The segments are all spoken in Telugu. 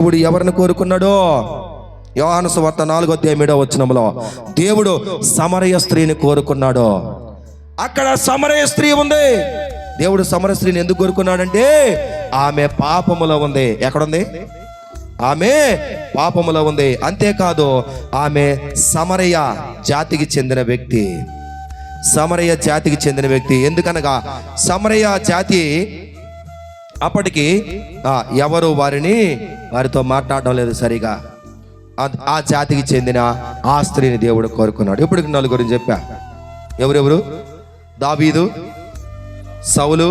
దేవుడు ఎవరిని కోరుకున్నాడో యోహాను సువార్త 4:7 దేవుడు సమరయ స్త్రీని కోరుకున్నాడు. అక్కడ సమరయ స్త్రీ ఉంది. దేవుడు సమరయ స్త్రీని ఎందుకు కోరుకున్నాడంటే ఆమె పాపములో ఉంది. ఎక్కడుంది? ఆమె పాపములో ఉంది. అంతేకాదు ఆమె సమరయ జాతికి చెందిన వ్యక్తి. సమరయ జాతికి చెందిన వ్యక్తి ఎందుకనగా సమరయ జాతి అప్పటికి ఎవరు వారితో మాట్లాడడం లేదు సరిగా. ఆ జాతికి చెందిన ఆ స్త్రీని దేవుడు కోరుకున్నాడు. ఇప్పుడు నలుగురిని చెప్పా. ఎవరెవరు? దావీదు, సౌలు,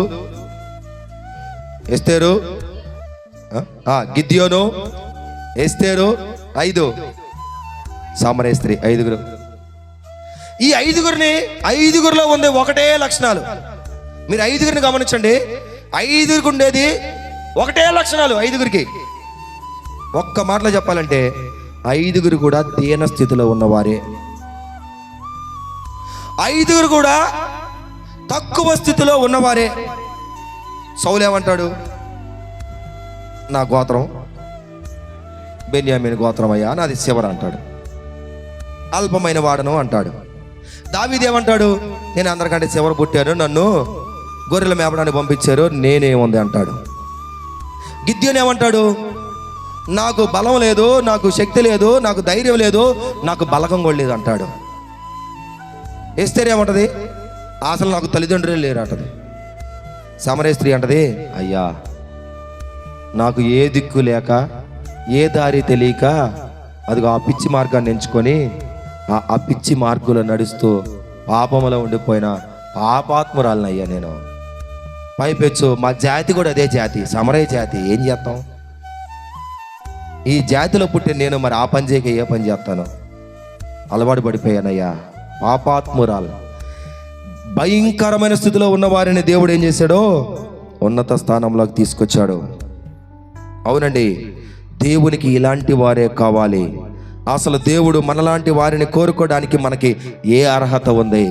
ఎస్తేరు, గిద్యోను, ఎస్తేరు, 5 సమరయ స్త్రీ. 5. ఈ 5గురిలో ఉంది ఒకటే లక్షణాలు. మీరు 5గురిని గమనించండి. 5గురికి ఉండేది ఒకటే లక్షణాలు. 5గురికి ఒక్క మాటలో చెప్పాలంటే 5గురు కూడా దీన స్థితిలో ఉన్నవారే. 5గురు కూడా తక్కువ స్థితిలో ఉన్నవారే. సౌలు ఏమంటాడు? నా గోత్రం బెన్యామీను గోత్రం అయ్యా, నాది శివర అంటాడు. అల్పమైన వాడను అంటాడు. దావీదు ఏమంటాడు? నేను అందరికంటే శివర పుట్టాను, నన్ను గొర్రెల మేపడానికి పంపించారు, నేనేముంది అంటాడు. గిద్యోను ఏమంటాడు? నాకు బలం లేదు, నాకు శక్తి లేదు, నాకు ధైర్యం లేదు, నాకు బలగం కూడా లేదు అంటాడు. ఎస్తేరు ఏమంటది? అసలు నాకు తల్లిదండ్రులే లేరు అంటది. సమరయ స్త్రీ అంటది, అయ్యా నాకు ఏ దిక్కు లేక ఏ దారి తెలియక అదిగో ఆ పిచ్చి మార్గాన్ని ఎంచుకొని ఆ పిచ్చి మార్గంలో నడుస్తూ పాపములో ఉండిపోయిన పాపాత్మురాలనయ్యా నేను. పైపెచ్చు మా జాతి కూడా అదే జాతి, సమరయ జాతి. ఏం చేస్తాం? ఈ జాతిలో పుట్టిన నేను మరి ఆ పని చేయక ఏ పని చేస్తాను? అలవాటు పడిపోయానయ్యా. పాపాత్మురాలు. భయంకరమైన స్థితిలో ఉన్న వారిని దేవుడు ఏం చేశాడో ఉన్నత స్థానంలోకి తీసుకొచ్చాడు. అవునండి, దేవునికి ఇలాంటి వారే కావాలి. అసలు దేవుడు మనలాంటి వారిని కోరుకోవడానికి మనకి ఏ అర్హత ఉంది?